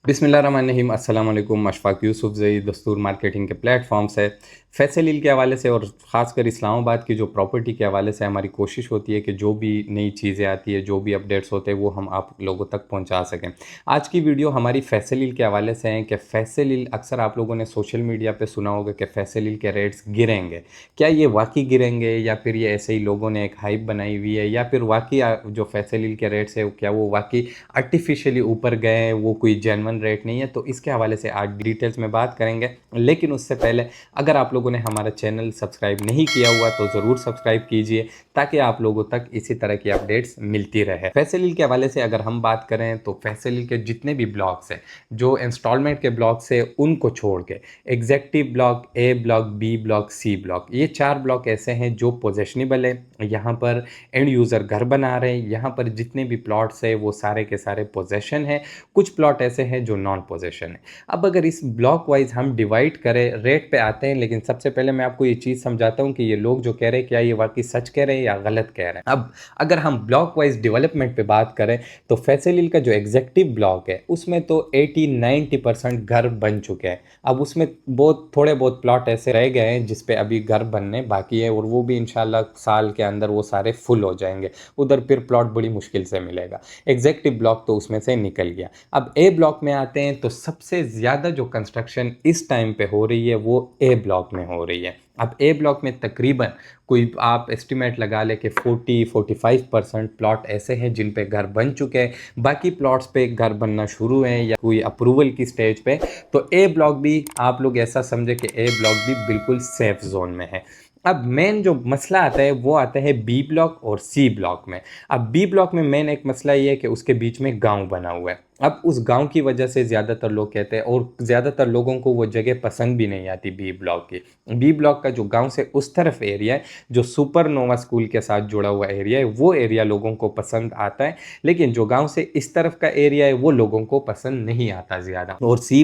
बिस्मिल्लाहिर्रहमानिर्रहीम अस्सलाम वालेकुम। अशफाक यूसुफ ज़ई दस्तूर मार्केटिंग के प्लेटफॉर्म से फैसल हिल के हवाले से और ख़ासकर इस्लामाबाद की जो प्रॉपर्टी के हवाले से हमारी कोशिश होती है कि जो भी नई चीज़ें आती है, जो भी अपडेट्स होते हैं, वो हम आप लोगों तक पहुंचा सकें। आज की वीडियो हमारी फैसल हिल के हवाले से है कि फैसल हिल, अक्सर आप लोगों ने सोशल मीडिया पे सुना होगा कि फैसल हिल के रेट्स गिरेंगे। क्या ये वाकई गिरेंगे या फिर ये ऐसे ही लोगों ने एक हाइप बनाई हुई है, या फिर वाकई जो फैसल हिल के रेट्स है क्या वो वाकई आर्टिफिशियली ऊपर गए हैं, वो कोई जेन्युइन रेट नहीं है? तो इसके हवाले से आज डिटेल्स में बात करेंगे। लेकिन उससे पहले अगर आप लोगों ने हमारा चैनल सब्सक्राइब नहीं किया हुआ तो ज़रूर सब्सक्राइब कीजिए ताकि आप लोगों तक इसी तरह की अपडेट्स मिलती रहे। फैसल हिल के हवाले से अगर हम बात करें तो फैसल हिल के जितने भी ब्लॉक्स हैं, जो इंस्टॉलमेंट के ब्लॉक्स है उनको छोड़ के executive block, A block, B block, C block, ये 4 ब्लॉक ऐसे हैं जो पोजेशनेबल है। यहाँ पर एंड यूज़र घर बना रहे हैं। यहाँ पर जितने भी प्लॉट्स है वो सारे के सारे पोजेशन है। कुछ प्लॉट ऐसे हैं जो नॉन पोजेशन है। अब अगर इस ब्लॉक वाइज हम डिवाइड करें, रेट पे आते हैं, लेकिन सबसे पहले मैं आपको ये चीज़ समझाता हूँ कि ये लोग जो कह रहे हैं क्या ये वाकई सच कह रहे हैं या गलत कह रहे हैं। अब अगर हम ब्लॉक वाइज डेवलपमेंट पे बात करें तो फैसल हिल का जो एग्जेक्टिव ब्लॉक है उसमें तो 80-90% घर बन चुके हैं। अब उसमें बहुत थोड़े बहुत प्लॉट ऐसे रह गए हैं जिस पे अभी घर बनने बाकी है, और वो भी इंशाल्लाह साल के अंदर वो सारे फुल हो जाएंगे। उधर फिर प्लॉट बड़ी मुश्किल से मिलेगा। एग्जेक्टिव ब्लॉक तो उसमें से निकल गया। अब ए ब्लॉक में आते हैं तो सबसे ज़्यादा जो कंस्ट्रक्शन इस टाइम पे हो रही है वो ए ब्लॉक में हो रही है। अब ए ब्लॉक में तकरीबन कोई आप एस्टिमेट लगा ले कि 40-45% प्लॉट ऐसे हैं जिन पे घर बन चुके हैं। बाकी प्लॉट्स पे घर बनना शुरू हैं या कोई अप्रूवल की स्टेज पे। तो ए ब्लॉक भी आप लोग ऐसा समझे कि ए ब्लॉक भी बिल्कुल सेफ जोन में है। अब मेन जो मसला आता है वो आता है बी ब्लॉक और सी ब्लॉक में। अब बी ब्लॉक में मेन एक मसला ये है कि उसके बीच में गांव बना हुआ है। अब उस गांव की वजह से ज़्यादातर लोग कहते हैं, और ज़्यादातर लोगों को वो जगह पसंद भी नहीं आती बी ब्लॉक की। बी ब्लॉक का जो गांव से उस तरफ एरिया है, जो सुपरनोवा स्कूल के साथ जुड़ा हुआ एरिया है, वो एरिया लोगों को पसंद आता है। लेकिन जो गांव से इस तरफ का एरिया है वो लोगों को पसंद नहीं आता ज़्यादा। और सी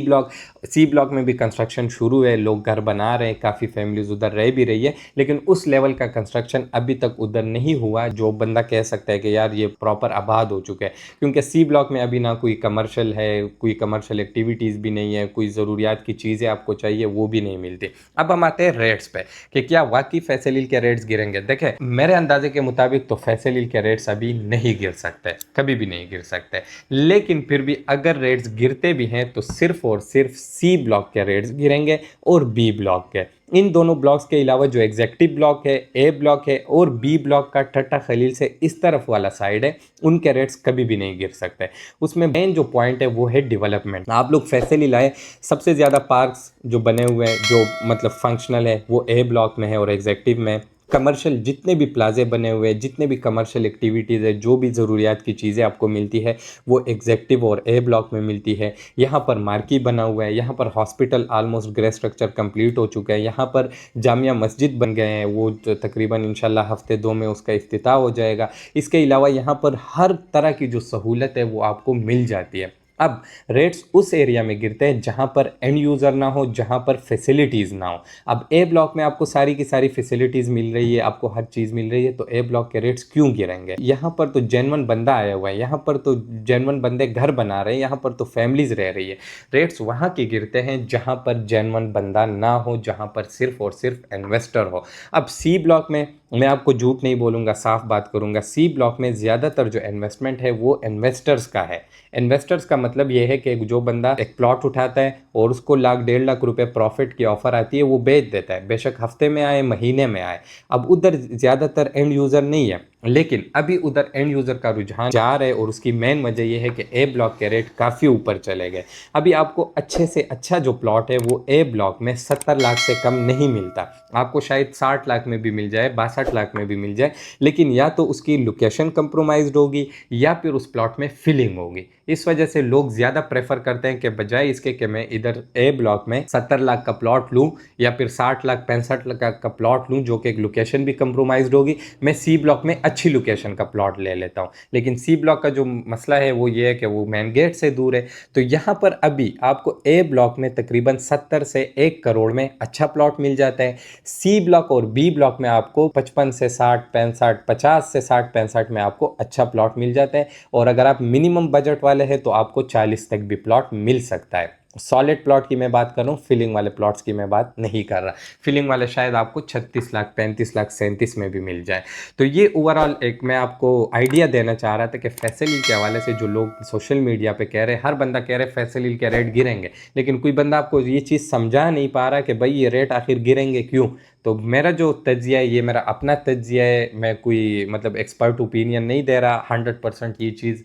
ब्लॉक में भी कंस्ट्रक्शन शुरू है, लोग घर बना रहे हैं, काफ़ी फैमिलीज उधर रह भी रही है, लेकिन उस लेवल का कंस्ट्रक्शन अभी तक उधर नहीं हुआ जो बंदा कह सकता है कि यार ये प्रॉपर आबाद हो चुका है। क्योंकि सी ब्लॉक में अभी ना कोई कमर्शियल है, कोई कमर्शियल एक्टिविटीज़ भी नहीं है, कोई ज़रूरियात की चीज़ें आपको चाहिए वो भी नहीं मिलती। अब हम आते हैं रेट्स पे कि क्या वाकई फैसल हिल के रेट्स गिरेंगे। देखें, मेरे अंदाजे के मुताबिक तो फैसल हिल के रेट्स अभी नहीं गिर सकते, कभी भी नहीं गिर सकते। लेकिन फिर भी अगर रेट्स गिरते भी हैं तो सिर्फ और सिर्फ सी ब्लॉक के रेट्स गिरेंगे और बी ब्लॉक के। इन दोनों ब्लॉक्स के अलावा जो एग्जेक्टिव ब्लॉक है, ए ब्लॉक है और बी ब्लॉक का ठट्टा खलील से इस तरफ वाला साइड है, उनके रेट्स कभी भी नहीं गिर सकते। उसमें मेन जो पॉइंट है वो है डेवलपमेंट। आप लोग फैसल हिल आए, सबसे ज़्यादा पार्क्स जो बने हुए हैं जो मतलब फंक्शनल है वो ए ब्लॉक में है और एग्जेक्टिव में। कमर्शियल जितने भी प्लाजे बने हुए हैं, जितने भी कमर्शियल एक्टिविटीज़ है, जो भी ज़रूरियात की चीज़ें आपको मिलती है वो एग्जेक्टिव और ए ब्लॉक में मिलती है। यहाँ पर मार्की बना हुआ है, यहाँ पर hospital almost grey structure complete हो चुका है, यहाँ पर जामिया मस्जिद बन गए हैं, वो तकरीबन इंशाल्लाह हफ्ते 2 में उसका इफ्तिताह हो जाएगा। इसके अलावा यहाँ पर हर तरह की जो सहूलत है वो आपको मिल जाती है। अब रेट्स उस एरिया में गिरते हैं जहाँ पर एंड यूज़र ना हो, जहाँ पर फैसिलिटीज़ ना हो। अब ए ब्लॉक में आपको सारी की सारी फैसिलिटीज़ मिल रही है, आपको हर चीज़ मिल रही है, तो ए ब्लॉक के रेट्स क्यों गिरेंगे? यहाँ पर तो जेन्युइन बंदा आया हुआ है, यहाँ पर तो जेन्युइन बंदे घर बना रहे हैं, यहाँ पर तो फैमिलीज रह रही है। रेट्स वहाँ के गिरते हैं जहाँ पर जेन्युइन बंदा ना हो, जहाँ पर सिर्फ और सिर्फ इन्वेस्टर हो। अब सी ब्लॉक में मैं आपको झूठ नहीं बोलूँगा, साफ बात करूँगा, सी ब्लॉक में ज़्यादातर जो इन्वेस्टमेंट है वो इन्वेस्टर्स का है। इन्वेस्टर्स का मतलब ये है कि जो बंदा एक प्लॉट उठाता है और उसको 1.5 लाख रुपए प्रॉफिट की ऑफर आती है, वो बेच देता है, बेशक हफ्ते में आए, महीने में आए। अब उधर ज़्यादातर एंड यूज़र नहीं है, लेकिन अभी उधर एंड यूज़र का रुझान जा रहा है, और उसकी मेन वजह यह है कि ए ब्लॉक के रेट काफ़ी ऊपर चले गए। अभी आपको अच्छे से अच्छा जो प्लॉट है वो ए ब्लॉक में 70 लाख से कम नहीं मिलता। आपको शायद 60 लाख में भी मिल जाए, 62 लाख में भी मिल जाए, लेकिन या तो उसकी लोकेशन कंप्रोमाइज्ड होगी या फिर उस प्लॉट में फिलिंग होगी। इस वजह से लोग ज़्यादा प्रेफर करते हैं कि बजाय इसके कि मैं इधर ए ब्लॉक में 70 लाख का प्लॉट लूँ या फिर 60 लाख 65 लाख का प्लॉट लूँ जो कि एक लोकेशन भी कंप्रोमाइज्ड होगी, मैं सी ब्लॉक में अच्छी लोकेशन का प्लॉट ले लेता हूँ। लेकिन सी ब्लॉक का जो मसला है वो ये है कि वो मेन गेट से दूर है। तो यहाँ पर अभी आपको ए ब्लॉक में तकरीबन 70 से 1 करोड़ में अच्छा प्लॉट मिल जाता है। सी ब्लॉक और बी ब्लॉक में आपको 55 से 60, 65, 50 से 60, 65 में आपको अच्छा प्लॉट मिल जाता है। और अगर आप मिनिमम बजट वाले हैं तो आपको 40 तक भी प्लॉट मिल सकता है। सॉलिड प्लॉट की मैं बात कर रहा हूँ, फिलिंग वाले प्लॉट्स की मैं बात नहीं कर रहा। फिलिंग वाले शायद आपको 36 लाख, 35 लाख, 37 में भी मिल जाए। तो ये ओवरऑल एक मैं आपको आइडिया देना चाह रहा था कि फैसल हील के हवाले से जो लोग सोशल मीडिया पे कह रहे हैं, हर बंदा कह रहे हैं फैसल हील के रेट गिरेंगे, लेकिन कोई बंदा आपको ये चीज़ समझा नहीं पा रहा कि भाई ये रेट आखिर गिरेंगे क्यों। तो मेरा जो तज्जिया है ये मेरा अपना तज्जिया है, मैं कोई मतलब एक्सपर्ट ओपिनियन नहीं दे रहा। 100% ये चीज़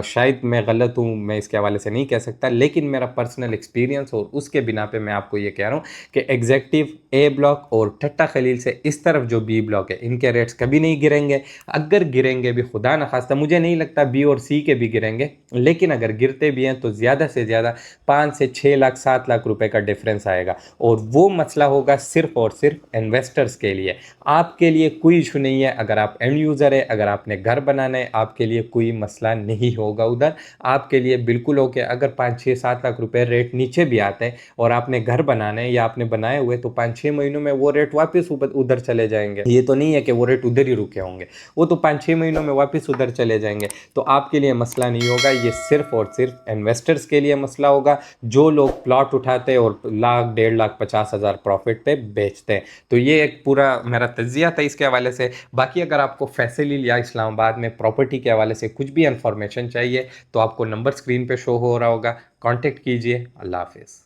शायद मैं गलत हूँ, मैं इसके हवाले से नहीं कह सकता, लेकिन मेरा पर्सनल एक्सपीरियंस और उसके बिना पे मैं आपको ये कह रहा हूँ कि एग्जेक्टिव, ए ब्लॉक और ठट्टा खलील से इस तरफ जो बी ब्लॉक है, इनके रेट्स कभी नहीं गिरेंगे। अगर गिरेंगे भी, खुदा न खास्ता, मुझे नहीं लगता बी और सी के भी गिरेंगे, लेकिन अगर गिरते भी हैं तो ज़्यादा से ज़्यादा 5 से 6 लाख 7 लाख रुपए का डिफरेंस आएगा, और वो मसला होगा सिर्फ और सिर्फ इन्वेस्टर्स के लिए। आपके लिए कोई इशू नहीं है, अगर आप एंड यूज़र है, अगर आपने घर बनाना है, आपके लिए कोई मसला नहीं होगा उधर। आपके लिए बिल्कुल ओके। अगर 5 6 7 लाख रुपए रेट नीचे भी आते हैं और आपने घर बनाना है या आपने बनाए हुए, तो 5 6 महीनों में वो रेट वापस उधर चले जाएंगे। ये तो नहीं है कि वो रेट उधर ही रुके होंगे, वो तो 5 6 महीनों में वापस उधर चले जाएंगे। तो आपके लिए मसला नहीं होगा, ये सिर्फ और सिर्फ इन्वेस्टर्स के लिए मसला होगा, जो लोग प्लॉट उठाते हैं और लाख, 1.5 लाख, 50,000 प्रॉफिट पे बेचते हैं। तो ये एक पूरा मेरा तज्जिया था इसके हवाले से। बाकी अगर आपको फैसल हील या इस्लामाबाद में प्रॉपर्टी के हवाले से कुछ भी इंफॉर्मेशन चाहिए तो आपको नंबर स्क्रीन पे शो हो रहा होगा, कांटेक्ट कीजिए। अल्लाह हाफिज़।